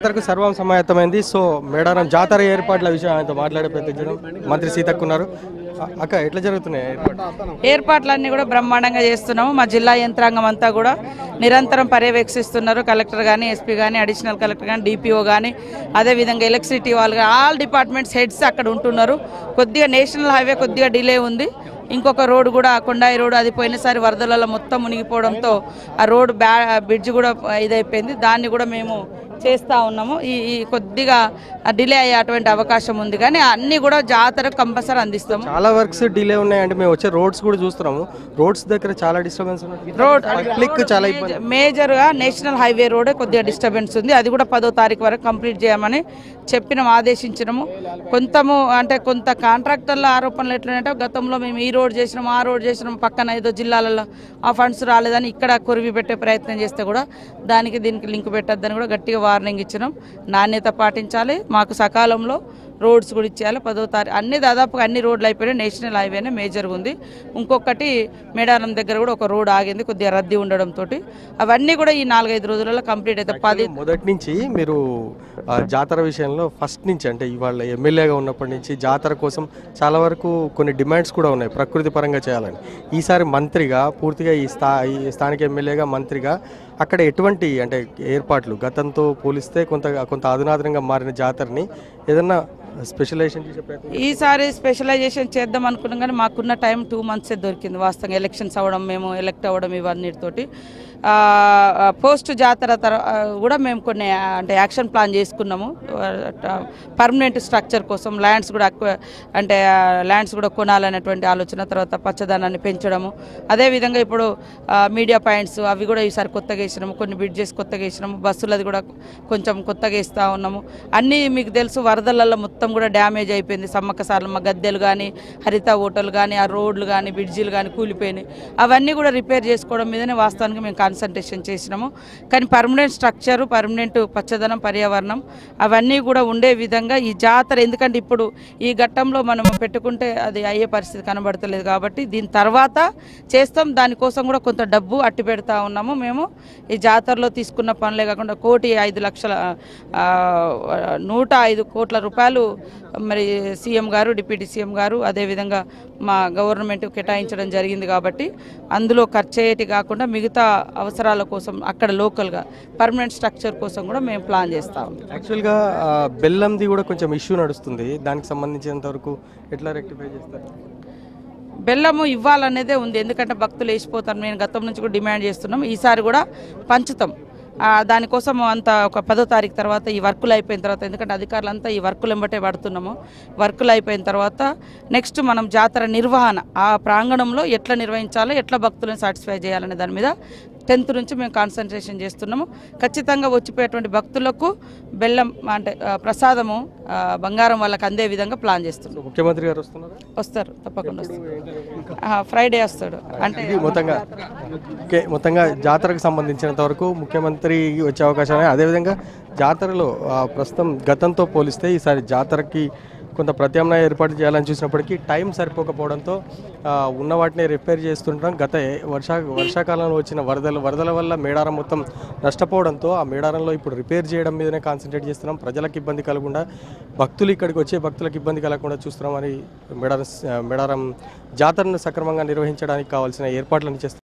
జాతరకు సర్వం సమాయత్తమైంది. సో మేడారం జాతర ఏర్పాట్ల విషయం ఆయనతో మాట్లాడే ప్రయత్నించడం మంత్రి సీతక్క ఉన్నారు. అక్క ఎట్లా జరుగుతున్నాయి ఏర్పాట్లన్నీ కూడా బ్రహ్మాండంగా చేస్తున్నాము. మా జిల్లా యంత్రాంగం అంతా కూడా నిరంతరం పర్యవేక్షిస్తున్నారు. కలెక్టర్ కానీ, ఎస్పీ కానీ, అడిషనల్ కలెక్టర్ కానీ, డిపిఓ కానీ, అదేవిధంగా ఎలక్ట్రిసిటీ వాళ్ళు కానీ, ఆల్ డిపార్ట్మెంట్స్ హెడ్స్ అక్కడ ఉంటున్నారు. కొద్దిగా నేషనల్ హైవే కొద్దిగా డిలే ఉంది. ఇంకొక రోడ్డు కూడా కొండాయి రోడ్డు, అది పోయినసారి వరదలలో మొత్తం మునిగిపోవడంతో ఆ రోడ్డు బ్రిడ్జ్ కూడా ఇదైపోయింది. దాన్ని కూడా మేము చేస్తూ ఉన్నాము. ఈ కొద్దిగా డిలే అయ్యేటువంటి అవకాశం ఉంది, కానీ అన్ని కూడా జాతర కంపల్సరీ అందిస్తాము. చాలా వర్క్స్ డిలే ఉన్నాయంటే మేము వచ్చే రోడ్స్ కూడా చూస్తున్నాము. రోడ్స్ దగ్గర చాలా డిస్టర్బెన్స్ చాలా మేజర్ గా నేషనల్ హైవే రోడ్ కొద్దిగా డిస్టర్బెన్స్ ఉంది. అది కూడా 10వ తారీఖు వరకు కంప్లీట్ చేయమని చెప్పినాము, ఆదేశించినాము. కొంత కాంట్రాక్టర్ల ఆరోపణలు ఎట్లంటే గతంలో మేము ఈ రోడ్ చేసినాము, ఆ రోడ్ చేసినాము, పక్కన ఏదో జిల్లాలలో ఆ ఫండ్స్ రాలేదని ఇక్కడ కొరివి పెట్టే ప్రయత్నం చేస్తే కూడా దీనికి లింక్ పెట్టద్దని కూడా గట్టిగా వార్నింగ్ ఇచ్చినాం. నాణ్యత పాటించాలి, మాకు సకాలంలో రోడ్స్ కూడా ఇచ్చేయాలి. 10వ తారీఖు దాదాపుగా అన్ని రోడ్లు అయిపోయినాయి. నేషనల్ హైవేనే మేజర్గా ఉంది. ఇంకొకటి మేడారం దగ్గర కూడా ఒక రోడ్ ఆగింది, కొద్దిగా రద్దీ ఉండడంతో. అవన్నీ కూడా ఈ 4-5 రోజులలో కంప్లీట్ అవుతాయి. మొదటి నుంచి మీరు జాతర విషయంలో ఫస్ట్ నుంచి అంటే ఇవాళ ఎమ్మెల్యేగా ఉన్నప్పటి నుంచి జాతర కోసం చాలా వరకు కొన్ని డిమాండ్స్ కూడా ఉన్నాయి ప్రకృతి పరంగా చేయాలని. ఈసారి మంత్రిగా పూర్తిగా ఈ స్థానిక ఎమ్మెల్యేగా మంత్రిగా అక్కడ ఎటువంటి అంటే ఏర్పాట్లు గతంతో పోలిస్తే కొంత అధునాతనంగా మారిన జాతరని ఏదన్నా స్పెషలైజేషన్ చేసే ప్రయత్నం? ఈసారి స్పెషలైజేషన్ చేద్దాం అనుకున్నాం, కానీ మాకున్న టైం 2 months దొరికింది. వాస్తవంగా ఎలక్షన్స్ అవ్వడం, మేము ఎలక్ట్ అవ్వడం, ఇవన్నిటితోటి పోస్ట్ జాతర కూడా మేము కొన్ని అంటే యాక్షన్ ప్లాన్ చేసుకున్నాము. పర్మనెంట్ స్ట్రక్చర్ కోసం ల్యాండ్స్ కూడా కొనాలనేటువంటి ఆలోచన, తర్వాత పచ్చదనాన్ని పెంచడము. అదేవిధంగా ఇప్పుడు మీడియా పాయింట్స్ అవి కూడా ఈసారి కొత్తగా వేసినాము, కొన్ని బ్రిడ్జెస్ కొత్తగా వేసినాము, బస్సులది కూడా కొంచెం కొత్తగా వేస్తూ ఉన్నాము. అన్నీ మీకు తెలుసు, వరదలలో మొత్తం కూడా డ్యామేజ్ అయిపోయింది. సమ్మక్క సారలమ్మ గద్దెలు కానీ, హరిత హోటల్ కానీ, ఆ రోడ్లు కానీ, బ్రిడ్జిలు కానీ కూలిపోయినాయి. అవన్నీ కూడా రిపేర్ చేసుకోవడం మీదనే వాస్తవానికి మేము కాన్సన్ట్రేషన్ చేసినాము. కానీ పర్మనెంట్ స్ట్రక్చరు, పర్మనెంట్ పచ్చదనం, పర్యావరణం అవన్నీ కూడా ఉండే విధంగా ఈ జాతర, ఎందుకంటే ఇప్పుడు ఈ ఘట్టంలో మనం పెట్టుకుంటే అది అయ్యే పరిస్థితి కనబడతలేదు. కాబట్టి దీని తర్వాత చేస్తాం. దానికోసం కూడా కొంత డబ్బు అట్టి పెడతా ఉన్నాము. మేము ఈ జాతరలో తీసుకున్న పనులే కాకుండా 105 కోట్ల రూపాయలు మరి సీఎం గారు, డిప్యూటీ సీఎం గారు, అదేవిధంగా మా గవర్నమెంట్ కేటాయించడం జరిగింది. కాబట్టి అందులో ఖర్చు అయ్యేటి కాకుండా మిగతా అవసరాల కోసం అక్కడ లోకల్గా పర్మనెంట్ స్ట్రక్చర్ కోసం కూడా మేము ప్లాన్ చేస్తాం. యాక్చువల్గా బెల్లంది కూడా కొంచెం ఇష్యూ నడుస్తుంది. దానికి సంబంధించినంత వరకు ఎట్లా రెక్టిఫై చేస్తారు? బెల్లము ఇవ్వాలనేదే ఉంది, ఎందుకంటే భక్తులు వేసిపోతారు. నేను గతం నుంచి కూడా డిమాండ్ చేస్తున్నాం. ఈసారి కూడా పంచుతాం. దానికోసం అంతా ఒక 10వ తారీఖు తర్వాత ఈ వర్కులు అయిపోయిన తర్వాత, ఎందుకంటే అధికారులంతా ఈ వర్కులు వెంబటే పడుతున్నాము. వర్కులు అయిపోయిన తర్వాత నెక్స్ట్ మనం జాతర నిర్వహణ, ఆ ప్రాంగణంలో ఎట్లా నిర్వహించాలో, ఎట్లా భక్తులను సాటిస్ఫై చేయాలనే దాని మీద 10th నుంచి మేము కాన్సన్ట్రేషన్ చేస్తున్నాము. ఖచ్చితంగా వచ్చిపోయేటువంటి భక్తులకు బెల్లం అంటే ప్రసాదము, బంగారం వాళ్ళకి అందే విధంగా ప్లాన్ చేస్తున్నాం. ముఖ్యమంత్రి గారు వస్తారు, తప్పకుండా వస్తారు. ఫ్రైడే వస్తాడు. అంటే మొత్తంగా జాతరకు సంబంధించినంత వరకు ముఖ్యమంత్రి వచ్చే అవకాశం. అదేవిధంగా జాతరలో ప్రస్తుతం గతంతో పోలిస్తే ఈసారి జాతరకి కొంత ప్రత్యామ్నాయ ఏర్పాటు చేయాలని చూసినప్పటికీ టైం సరిపోకపోవడంతో ఉన్న వాటిని రిపేర్ చేస్తుంటాం. వర్షాకాలంలో వచ్చిన వరదల వల్ల మేడారం మొత్తం నష్టపోవడంతో ఆ మేడారంలో ఇప్పుడు రిపేర్ చేయడం మీదనే కాన్సన్ట్రేట్ చేస్తున్నాం. ప్రజలకు ఇబ్బంది కలగకుండా, ఇక్కడికి వచ్చే భక్తులకు ఇబ్బంది కలగకుండా చూస్తున్నాం. అని మేడారం జాతరను సక్రమంగా నిర్వహించడానికి కావాల్సిన ఏర్పాట్లను చేస్తున్నాం.